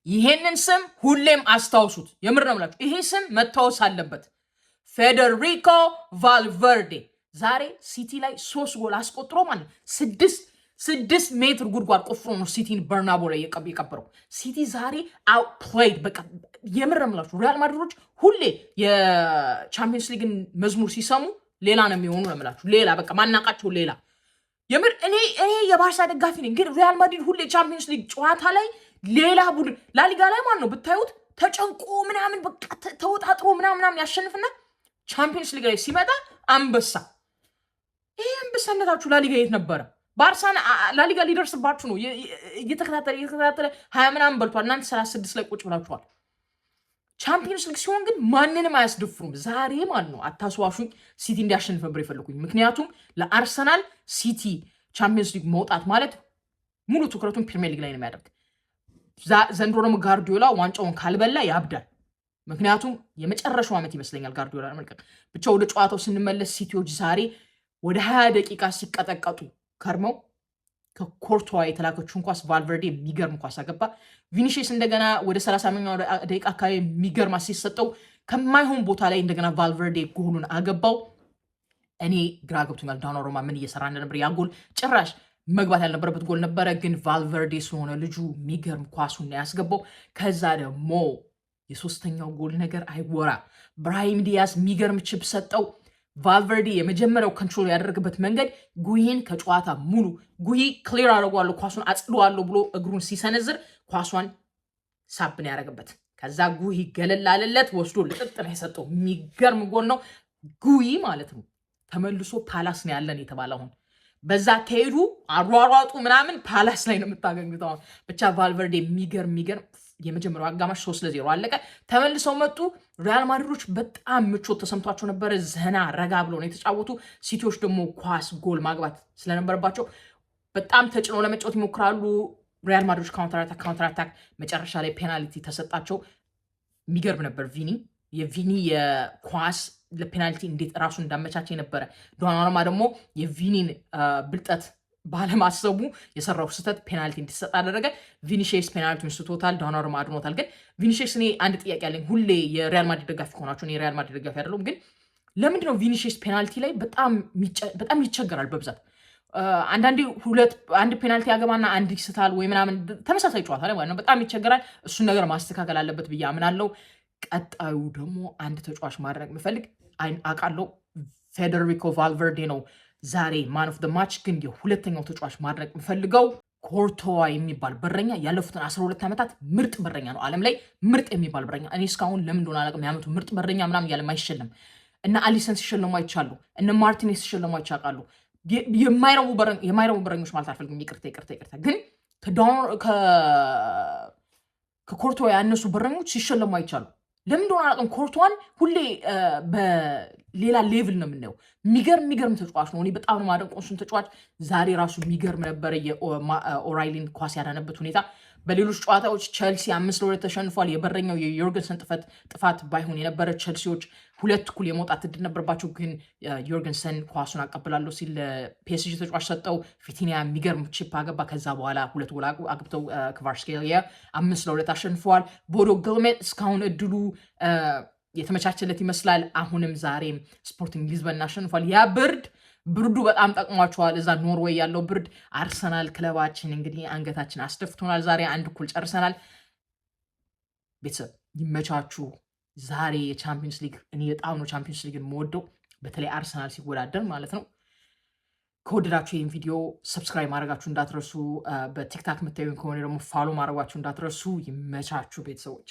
ይሄንን ስም ሁሌም አስታውሱት። የምር ነው የምላችሁ፣ ይሄ ስም መታወስ አለበት። ፌዴሪኮ ቫልቨርዴ ዛሬ ሲቲ ላይ 3 ጎል አስቆጥሮ ማለት 6 ሜትር ጉድጓድ ቆፍሮ ነው ሲቲን በርናቦ ላይ የቀበረው። ሲቲ ዛሬ አውትፕሌይድ። በቃ የምር ነው የምላችሁ፣ ሪያል ማድሪዶች ሁሌ የቻምፒየንስ ሊግን መዝሙር ሲሰሙ ሌላ ነው የሚሆኑ ነው የምላችሁ። ሌላ በቃ ማናቃቸው ሌላ። የምር እኔ የባርሳ ደጋፊ ነኝ፣ ግን ሪያል ማድሪድ ሁሌ ቻምፒየንስ ሊግ ጨዋታ ላይ ሌላ ቡድን ላሊጋ ላይ ማለት ነው ብታዩት ተጨንቆ ምናምን በቃ ተወጣጥሮ ምናምን ያሸንፍና ቻምፒየንስ ሊግ ላይ ሲመጣ አንበሳ። ይሄ አንበሳነታችሁ ላሊጋ የት ነበረ? ባርሳን ላሊጋ ሊደርስባችሁ ነው እየተከታተለ 20 ምናምን በልቷል። እናንተ 36 ላይ ቁጭ ብላችኋል። ቻምፒየንስ ሊግ ሲሆን ግን ማንንም አያስደፍሩም። ዛሬ ማለት ነው አታስዋሹኝ፣ ሲቲ እንዲያሸንፍ ነበር የፈለኩኝ። ምክንያቱም ለአርሰናል ሲቲ ቻምፒየንስ ሊግ መውጣት ማለት ሙሉ ትኩረቱን ፕሪሚየር ሊግ ላይ ነው የሚያደርግ። ዘንድሮ ደግሞ ጋርዲዮላ ዋንጫውን ካልበላ ያብዳል። ምክንያቱም የመጨረሻው ዓመት ይመስለኛል ጋርዲዮላ ለመልቀቅ። ብቻ ወደ ጨዋታው ስንመለስ ሲቲዎች ዛሬ ወደ 20 ደቂቃ ሲቀጠቀጡ ከርመው ከኮርቶዋ የተላከችውን ኳስ ቫልቨርዴ የሚገርም ኳስ አገባ። ቪኒሺየስ እንደገና ወደ 30ኛው ደቂቃ አካባቢ የሚገርም አሲስት ሰጠው። ከማይሆን ቦታ ላይ እንደገና ቫልቨርዴ ጎሉን አገባው። እኔ ግራ ገብቶኛል ዳናሩማ ምን እየሰራ እንደነበር። ያ ጎል ጭራሽ መግባት ያልነበረበት ጎል ነበረ፣ ግን ቫልቨርዴ ስለሆነ ልጁ የሚገርም ኳሱን ያስገባው። ከዛ ደግሞ የሶስተኛው ጎል ነገር አይወራ። ብራሂም ዲያዝ የሚገርም ችፕ ሰጠው። ቫልቨርዴ የመጀመሪያው ኮንትሮል ያደረገበት መንገድ ጉሂን ከጨዋታ ሙሉ ጉሂ ክሊር አድርጓለሁ ኳሱን አጽድዋለሁ ብሎ እግሩን ሲሰነዝር ኳሷን ሳብን ያደረገበት። ከዛ ጉሂ ገለል አለለት ወስዶ ልጥጥ ነው የሰጠው። የሚገርም ጎል ነው። ጉሂ ማለት ነው ተመልሶ ፓላስ ነው ያለን የተባለ አሁን በዛ ከሄዱ አሯሯጡ ምናምን ፓላስ ላይ ነው የምታገኙት። አሁን ብቻ ቫልቨርዴ የሚገርም የመጀመሪያው አጋማሽ 3-0 አለቀ። ተመልሰው መጡ። ሪያል ማድሪዶች በጣም ምቾት ተሰምቷቸው ነበረ። ዘና ረጋ ብለው ነው የተጫወቱ። ሲቲዎች ደግሞ ኳስ ጎል ማግባት ስለነበረባቸው በጣም ተጭኖ ለመጫወት ይሞክራሉ። ሪያል ማድሪዶች ካውንተር አታክ መጨረሻ ላይ ፔናልቲ ተሰጣቸው። የሚገርም ነበር የቪኒ የኳስ ለፔናልቲ እንዴት ራሱ እንዳመቻቸ ነበረ። ዶናሩማ ደግሞ የቪኒን ብልጠት ባለማሰቡ የሰራው ስህተት ፔናልቲ እንዲሰጥ አደረገ። ቪኒሺየስ ፔናልቲውን ስቶታል፣ ዶናሩማ አድኖታል። ግን ቪኒሺየስ እኔ አንድ ጥያቄ ያለኝ፣ ሁሌ የሪያል ማድሪድ ደጋፊ ከሆናችሁ፣ እኔ የሪያል ማድሪድ ደጋፊ አይደለሁም፣ ግን ለምንድነው ቪኒሺየስ ፔናልቲ ላይ በጣም ይቸገራል በብዛት? አንዳንዴ አንድ ፔናልቲ ያገባና አንድ ይስታል ወይ ምናምን፣ ተመሳሳይ ጨዋታ ላይ ማለት ነው። በጣም ይቸገራል። እሱን ነገር ማስተካከል አለበት ብዬ አምናለሁ። ቀጣዩ ደግሞ አንድ ተጫዋች ማድረግ የምፈልግ አውቃለሁ፣ ፌዴሪኮ ቫልቨርዴ ነው ዛሬ ማን ኦፍ ደ ማች። ግን የሁለተኛው ተጫዋች ማድረግ የምፈልገው ኮርቶዋ የሚባል በረኛ ያለፉትን 12 ዓመታት ምርጥ በረኛ ነው። ዓለም ላይ ምርጥ የሚባል በረኛ። እኔ እስካሁን ለምን እንደሆነ አላውቅም፣ የዓመቱ ምርጥ በረኛ ምናምን እያለ አይሸለም። እነ አሊሰን ሲሸለሙ አይቻሉ፣ እነ ማርቲኔስ ሲሸለሙ አይቻቃሉ። የማይረቡ በረኞች ማለት አልፈልግም፣ ይቅርታ። ግን ከኮርቶዋ ያነሱ በረኞች ሲሸለሙ አይቻሉ። ለምን እንደሆነ አላውቅም። ኮርቶዋን ሁሌ በሌላ ሌቭል ነው የምናየው። የሚገርም ተጫዋች ነው። እኔ በጣም ነው የማደንቀው እሱን ተጫዋች። ዛሬ ራሱ የሚገርም ነበረ የኦራይሊን ኳስ ያዳነበት ሁኔታ። በሌሎች ጨዋታዎች ቸልሲ 5-2 ተሸንፏል። የበረኛው የዮርገንሰን ጥፋት ባይሆን የነበረ ቸልሲዎች 2-1 የመውጣት እድል ነበርባቸው። ግን ዮርገንሰን ኳሱን አቀብላለሁ ሲል ፒኤስጂ ተጫዋች ሰጠው። ፊቲኒያ የሚገርም ቺፕ አገባ። ከዛ በኋላ 2 ጎል አግብተው ክቫራትስኬሊያ 5-2 አሸንፈዋል። ቦዶ ግሊምት እስካሁን እድሉ የተመቻቸለት ይመስላል። አሁንም ዛሬም ስፖርቲንግ ሊዝበን አሸንፏል። ያ ብርዱ በጣም ጠቅሟቸዋል። እዛ ኖርዌይ ያለው ብርድ። አርሰናል ክለባችን እንግዲህ አንገታችን አስደፍቶናል። ዛሬ 1-1 ጨርሰናል። ቤተሰብ ይመቻችሁ። ዛሬ የቻምፒየንስ ሊግ እኔ በጣም ነው ቻምፒየንስ ሊግን የምወደው፣ በተለይ አርሰናል ሲወዳደር ማለት ነው። ከወደዳችሁ ይህን ቪዲዮ ሰብስክራይብ ማድረጋችሁ እንዳትረሱ። በቲክታክ የምታዩን ከሆነ ደግሞ ፋሎ ማድረጋችሁ እንዳትረሱ። ይመቻችሁ ቤተሰቦች።